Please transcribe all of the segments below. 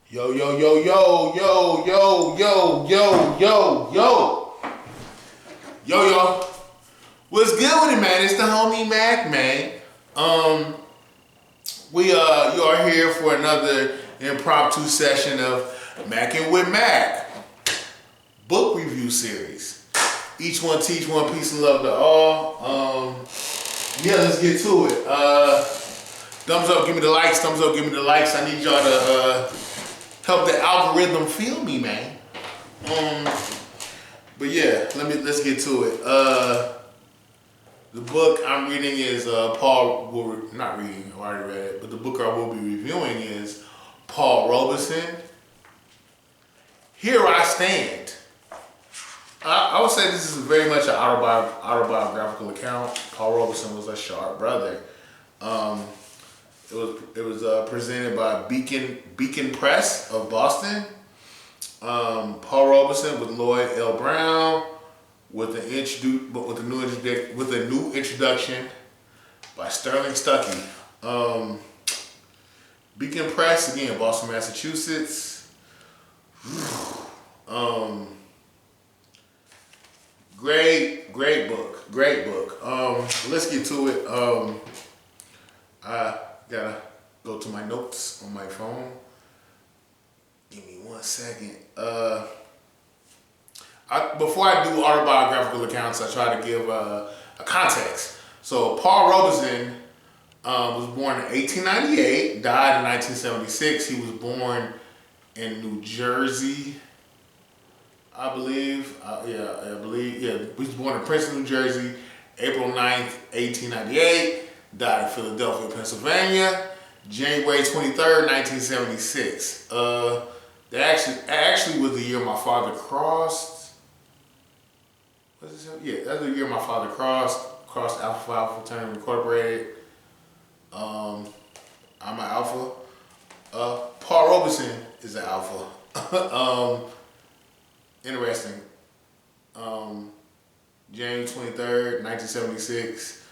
Yo, yo, yo, yo, yo, yo, yo, yo, yo, yo. Yo, yo. What's good with it, man? It's the homie Mac, man. Um, you are here for another impromptu session of Mackin' with Mac book review series. Each one teach one piece of love to all. Yeah, let's get to it. Thumbs up, give me the likes. Thumbs up, give me the likes. I need y'all to help the algorithm feel me, man. But yeah, let's get to it. The book I'm reading is not reading, I already read it, but the book I will be reviewing is Paul Robeson. Here I Stand. I would say this is very much an autobiographical account. Paul Robeson was a sharp brother. It was presented by Beacon Press of Boston. Paul Robeson with Lloyd L. Brown with a new introduction by Sterling Stuckey. Beacon Press, again, Boston, Massachusetts. Great book. Let's get to it. I gotta go to my notes on my phone. Give me 1 second. Before I do autobiographical accounts, I try to give a context. So Paul Robeson was born in 1898, died in 1976. He was born in New Jersey, I believe. He was born in Princeton, New Jersey, April 9th, 1898. Died in Philadelphia, Pennsylvania, January 23rd, 1976. That actually was the year my father crossed. What's this? Yeah, that's the year my father crossed Alpha Phi Fraternity Incorporated. I'm an Alpha. Paul Robeson is an Alpha. Interesting. January 23rd, 1976.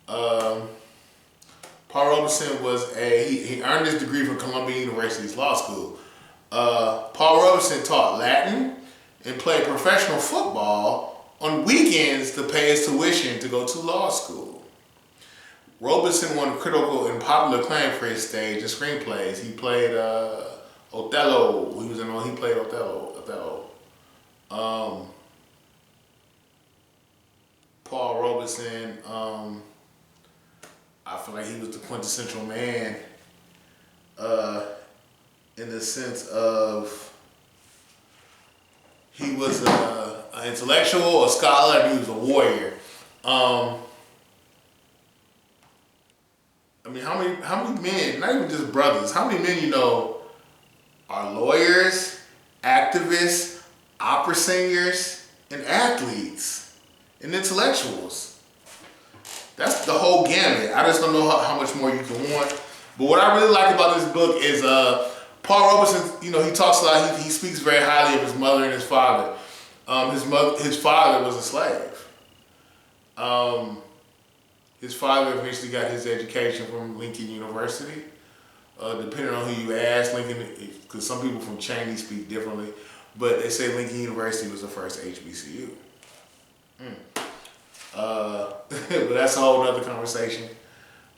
Paul Robeson he earned his degree from Columbia University's law school. Paul Robeson taught Latin and played professional football on weekends to pay his tuition to go to law school. Robeson won critical and popular acclaim for his stage and screenplays. He played Othello. He played Othello. Paul Robeson, I feel like he was the quintessential man in the sense of he was an intellectual, a scholar, and he was a warrior. How many men, not even just brothers, how many men you know are lawyers, activists, opera singers, and athletes, and intellectuals? That's the whole gamut. I just don't know how much more you can want. But what I really like about this book is Paul Robeson, he talks a lot, he speaks very highly of his mother and his father. His father was a slave. His father eventually got his education from Lincoln University. Depending on who you ask, Lincoln, because some people from Cheney speak differently, but they say Lincoln University was the first HBCU. But that's a whole other conversation.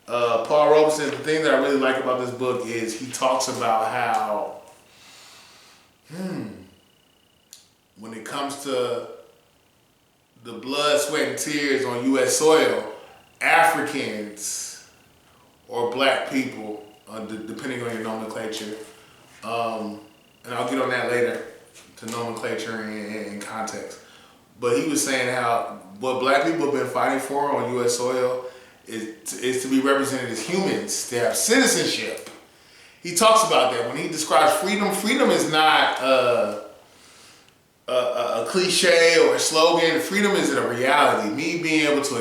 Paul Robeson, the thing that I really like about this book is he talks about how, when it comes to the blood, sweat, and tears on U.S. soil, Africans or black people, depending on your nomenclature, and I'll get on that later, to nomenclature and context. But he was saying how what black people have been fighting for on U.S. soil is to be represented as humans, to have citizenship. He talks about that when he describes freedom. Freedom is not a cliche or a slogan. Freedom is a reality. Me being able to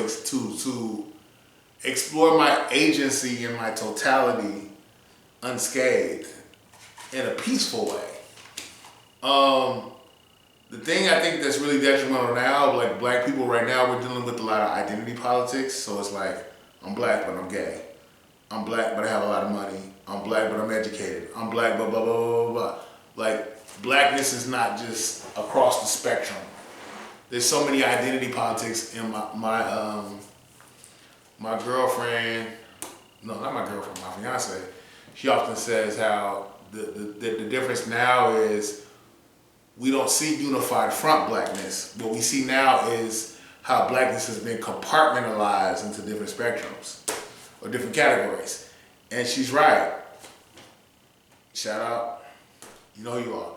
explore my agency in my totality unscathed in a peaceful way. The thing I think that's really detrimental now, like black people right now, we're dealing with a lot of identity politics. So it's like, I'm black, but I'm gay. I'm black, but I have a lot of money. I'm black, but I'm educated. I'm black, blah, blah, blah, blah, blah. Like, blackness is not just across the spectrum. There's so many identity politics in my girlfriend, no, not my girlfriend, my fiance. She often says how the difference now is we don't see unified front blackness. What we see now is how blackness has been compartmentalized into different spectrums or different categories. And she's right. Shout out. You know who you are.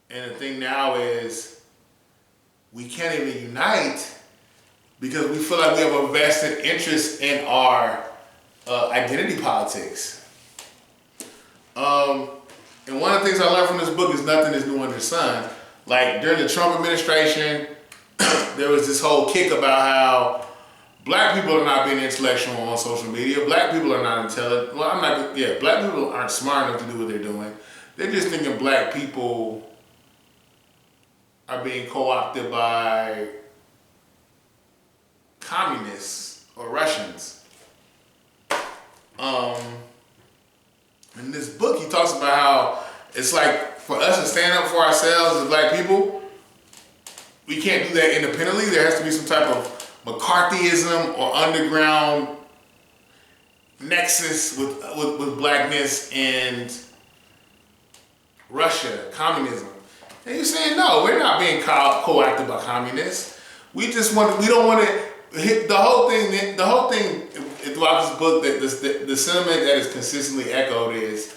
And the thing now is we can't even unite because we feel like we have a vested interest in our identity politics. And one of the things I learned from this book is nothing is new under the sun. Like during the Trump administration, there was this whole kick about how black people are not being intellectual on social media. Black people are not intelligent. Well, black people aren't smart enough to do what they're doing. They're just thinking black people are being co-opted by communists or Russians. In this book, he talks about how it's like for us to stand up for ourselves as black people, we can't do that independently. There has to be some type of McCarthyism or underground nexus with blackness and Russia, communism. And you're saying, no, we're not being co-opted by communists. We don't want to hit the whole thing throughout this book, that the sentiment that is consistently echoed is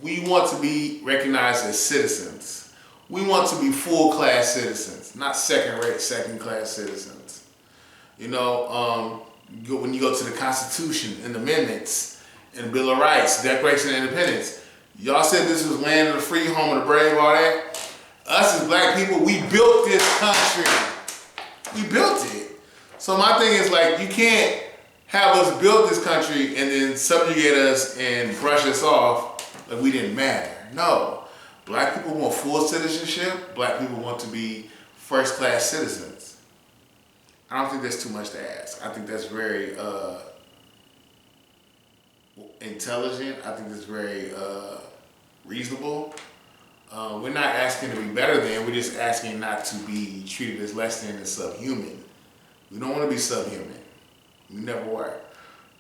we want to be recognized as citizens. We want to be full-class citizens, not second-rate, second-class citizens. You know, when you go to the Constitution and amendments and the Bill of Rights, Declaration of Independence, y'all said this was land of the free, home of the brave, all that. Us as black people, we built this country. We built it. So my thing is like, you can't have us build this country and then subjugate us and brush us off like we didn't matter. No. Black people want full citizenship. Black people want to be first-class citizens. I don't think that's too much to ask. I think that's very intelligent. I think that's very reasonable. We're not asking to be better than. We're just asking not to be treated as less than and subhuman. We don't want to be subhuman. We never were.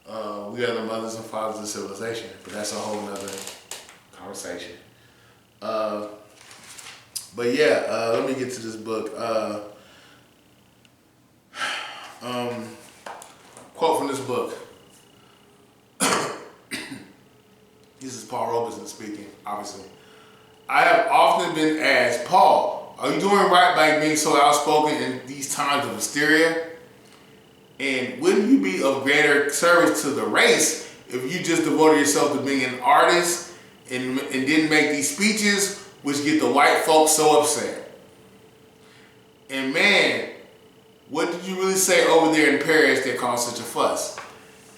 We are the mothers and fathers of civilization, but that's a whole nother conversation. But yeah, let me get to this book. Quote from this book. This is Paul Robeson speaking, obviously. I have often been asked, Paul, are you doing right by being so outspoken in these times of hysteria? And wouldn't you be of greater service to the race if you just devoted yourself to being an artist and didn't make these speeches which get the white folks so upset? And man, what did you really say over there in Paris that caused such a fuss?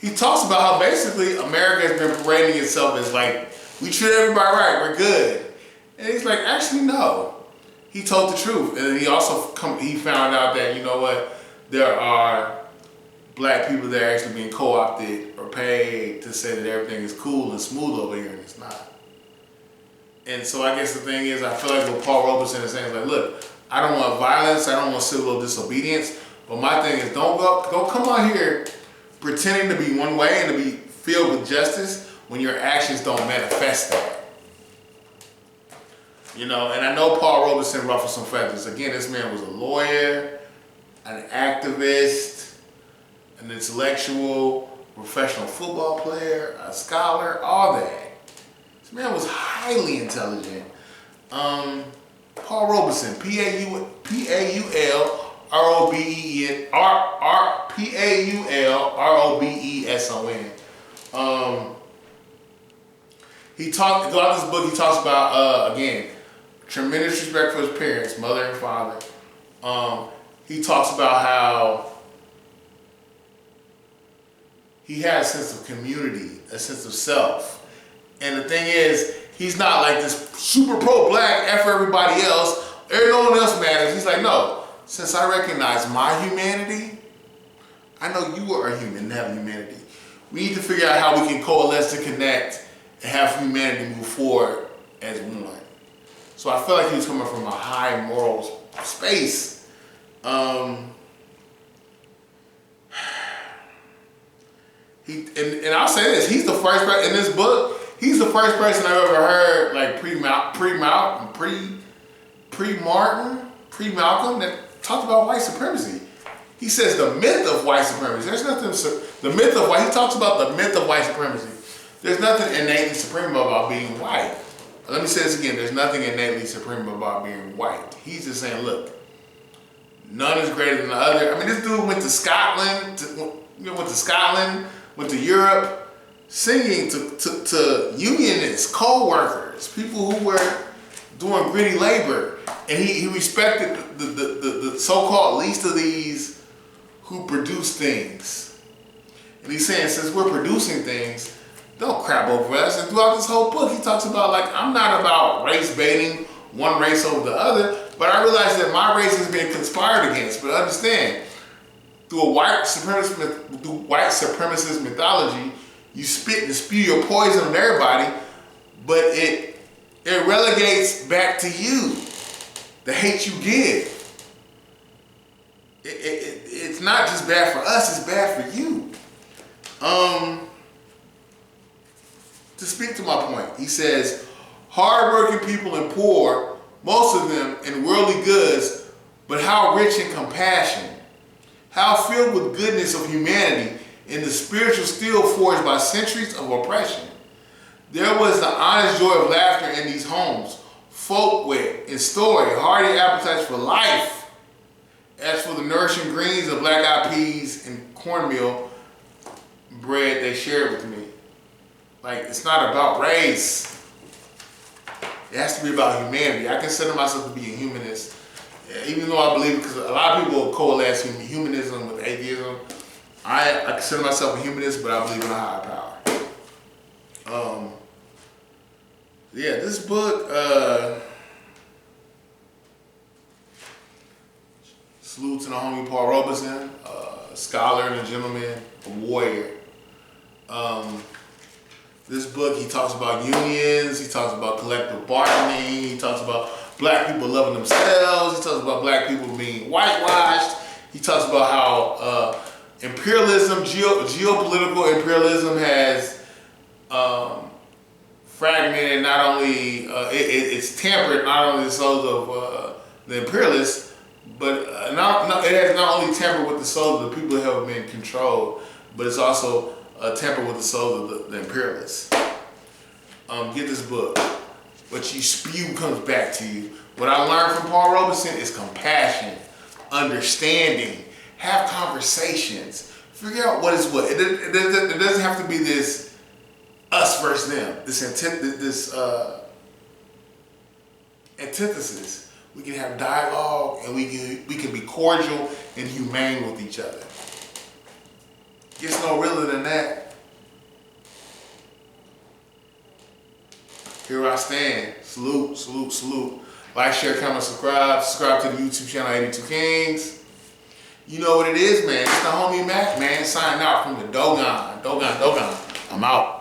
He talks about how basically America has been parading itself as like, we treat everybody right, we're good. And he's like, actually no. He told the truth. And he also he found out that, you know what, there are black people that are actually being co-opted or paid to say that everything is cool and smooth over here, and it's not. And so I guess the thing is, I feel like what Paul Robeson is saying is like, look, I don't want violence, I don't want civil disobedience, but my thing is don't come out here pretending to be one way and to be filled with justice when your actions don't manifest that. You know, and I know Paul Robeson ruffled some feathers. Again, this man was a lawyer, an activist, an intellectual, professional football player, a scholar, all that. This man was highly intelligent. Paul Robeson, P-A-U-L-R-O-B-E-S-O-N. Throughout this book, he talks about, again, tremendous respect for his parents, mother and father. He talks about how he had a sense of community, a sense of self. And the thing is, he's not like this super pro-black, F everybody else, no one else matters. He's like, no, since I recognize my humanity, I know you are a human and have humanity. We need to figure out how we can coalesce to connect and have humanity move forward as one. So I felt like he was coming from a high moral space. And I'll say this, he's the first person in this book, he's the first person I've ever heard, like pre-Malcolm, that talked about white supremacy. He says the myth of white supremacy. There's nothing, the myth of white, he talks about the myth of white supremacy. There's nothing innately supreme about being white. Let me say this again, there's nothing innately supreme about being white. He's just saying, look, none is greater than the other. I mean, this dude went to Scotland, went to Europe, singing to unionists, co-workers, people who were doing gritty labor. And he respected the so-called least of these who produce things. And he's saying, since we're producing things, don't crap over us. And throughout this whole book, he talks about, like, I'm not about race baiting one race over the other, but I realize that my race is being conspired against. But understand, through white supremacist mythology, you spit and spew your poison on everybody, but it relegates back to you. The hate you give. It's not just bad for us, it's bad for you. To speak to my point, he says, hardworking people and poor, most of them in worldly goods, but how rich in compassion, how filled with goodness of humanity in the spiritual steel forged by centuries of oppression. There was the honest joy of laughter in these homes, folk wit and story, hearty appetites for life. As for the nourishing greens of black-eyed peas and cornmeal bread they shared with me. Like, it's not about race. It has to be about humanity. I consider myself to be a humanist, even though I believe, because a lot of people coalesce humanism with atheism. I consider myself a humanist, but I believe in a higher power. Yeah, this book, salute to the homie Paul Robeson, a scholar and a gentleman, a warrior. This book, he talks about unions, he talks about collective bargaining, he talks about black people loving themselves, he talks about black people being whitewashed, he talks about how imperialism, geopolitical imperialism has fragmented not only, it's tempered not only the souls of the imperialists, but it has not only tempered with the souls of the people who have been controlled, but it's also tempered with the souls of the imperialists. Get this book. What you spew comes back to you. What I learned from Paul Robeson is compassion, understanding, have conversations, figure out what is what. It doesn't have to be this us versus them, this antithesis. We can have dialogue and we can be cordial and humane with each other. Gets no realer than that. Here I stand. Salute, salute, salute. Like, share, comment, subscribe. Subscribe to the YouTube channel 82 Kings. You know what it is, man. It's the homie Mac, man. Signing out from the Dogon. I'm out.